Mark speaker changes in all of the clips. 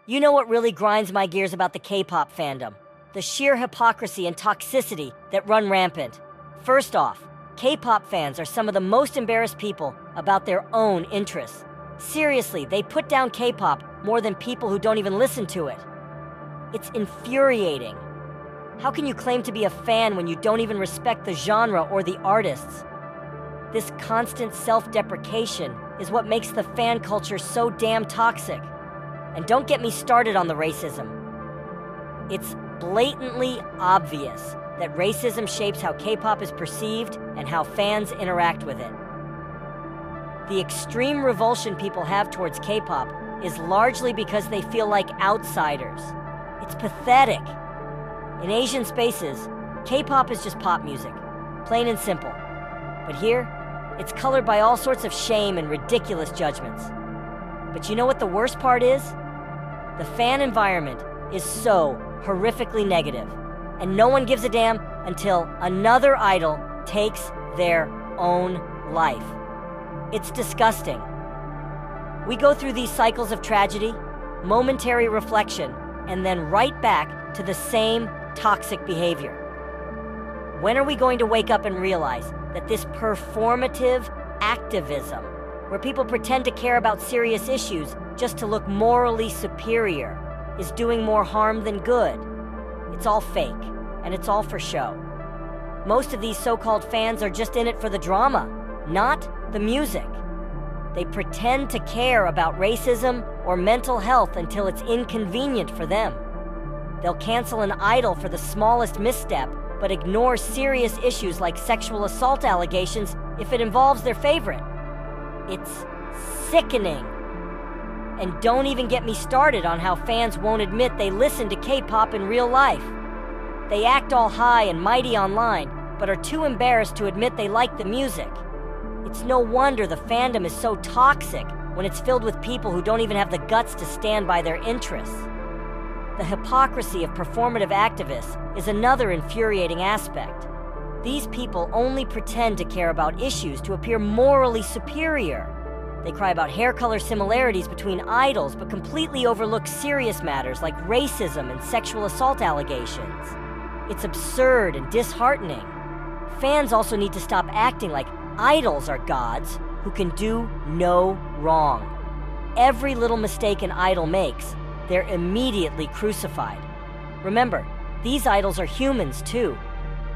Speaker 1: You know what really grinds my gears about the K-pop fandom? The sheer hypocrisy and toxicity that run rampant. First off, K-pop fans are some of the most embarrassed people about their own interests. Seriously, they put down K-pop more than people who don't even listen to it. It's infuriating. How can you claim to be a fan when you don't even respect the genre or the artists? This constant self-deprecation is what makes the fan culture so damn toxic. And don't get me started on the racism. It's blatantly obvious that racism shapes how K-pop is perceived and how fans interact with it. The extreme revulsion people have towards K-pop is largely because they feel like outsiders. It's pathetic. In Asian spaces, K-pop is just pop music, plain and simple. But here, it's colored by all sorts of shame and ridiculous judgments. But you know what the worst part is? The fan environment is so horrifically negative, and no one gives a damn until another idol takes their own life. It's disgusting. We go through these cycles of tragedy, momentary reflection, and then right back to the same toxic behavior. When are we going to wake up and realize that this performative activism, where people pretend to care about serious issues just to look morally superior, is doing more harm than good? It's all fake, and it's all for show. Most of these so-called fans are just in it for the drama, not the music. They pretend to care about racism or mental health until it's inconvenient for them. They'll cancel an idol for the smallest misstep, but ignore serious issues like sexual assault allegations if it involves their favorite. It's sickening. And don't even get me started on how fans won't admit they listen to K-pop in real life. They act all high and mighty online, but are too embarrassed to admit they like the music. It's no wonder the fandom is so toxic when it's filled with people who don't even have the guts to stand by their interests. The hypocrisy of performative activists is another infuriating aspect. These people only pretend to care about issues to appear morally superior. They cry about hair color similarities between idols, but completely overlook serious matters like racism and sexual assault allegations. It's absurd and disheartening. Fans also need to stop acting like idols are gods who can do no wrong. Every little mistake an idol makes, they're immediately crucified. Remember, these idols are humans too.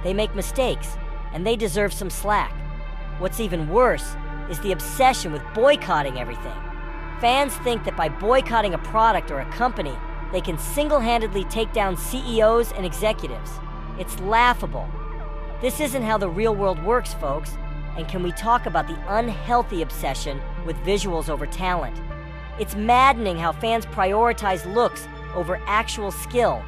Speaker 1: They make mistakes, and they deserve some slack. What's even worse is the obsession with boycotting everything. Fans think that by boycotting a product or a company, they can single-handedly take down CEOs and executives. It's laughable. This isn't how the real world works, folks. And can we talk about the unhealthy obsession with visuals over talent? It's maddening how fans prioritize looks over actual skill.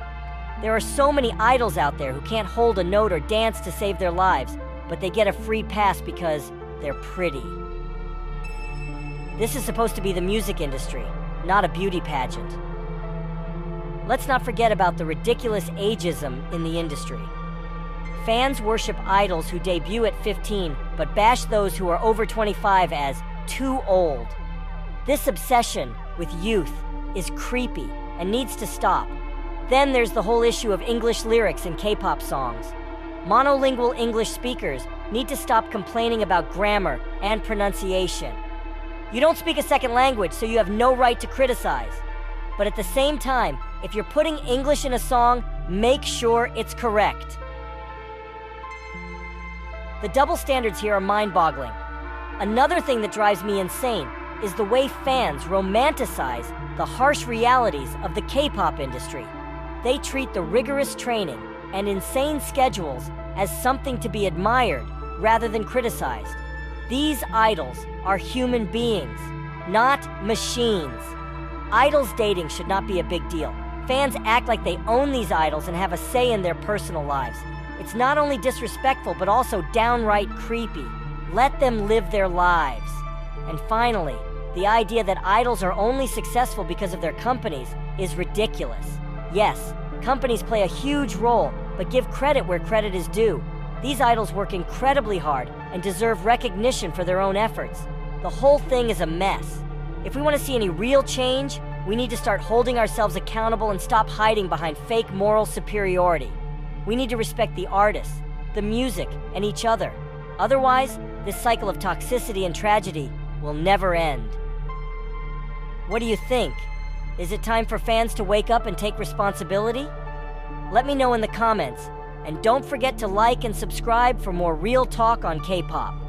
Speaker 1: There are so many idols out there who can't hold a note or dance to save their lives, but they get a free pass because they're pretty. This is supposed to be the music industry, not a beauty pageant. Let's not forget about the ridiculous ageism in the industry. Fans worship idols who debut at 15, but bash those who are over 25 as too old. This obsession with youth is creepy and needs to stop. Then there's the whole issue of English lyrics in K-pop songs. Monolingual English speakers need to stop complaining about grammar and pronunciation. You don't speak a second language, so you have no right to criticize. But at the same time, if you're putting English in a song, make sure it's correct. The double standards here are mind-boggling. Another thing that drives me insane is the way fans romanticize the harsh realities of the K-pop industry. They treat the rigorous training and insane schedules as something to be admired rather than criticized. These idols are human beings, not machines. Idols dating should not be a big deal. Fans act like they own these idols and have a say in their personal lives. It's not only disrespectful, but also downright creepy. Let them live their lives. And finally, the idea that idols are only successful because of their companies is ridiculous. Yes, companies play a huge role, but give credit where credit is due. These idols work incredibly hard and deserve recognition for their own efforts. The whole thing is a mess. If we want to see any real change, We need to start holding ourselves accountable and stop hiding behind fake moral superiority. We need to respect the artists, the music, and each other. Otherwise, this cycle of toxicity and tragedy will never end. What do you think? Is it time for fans to wake up and take responsibility? Let me know in the comments, and don't forget to like and subscribe for more real talk on K-pop.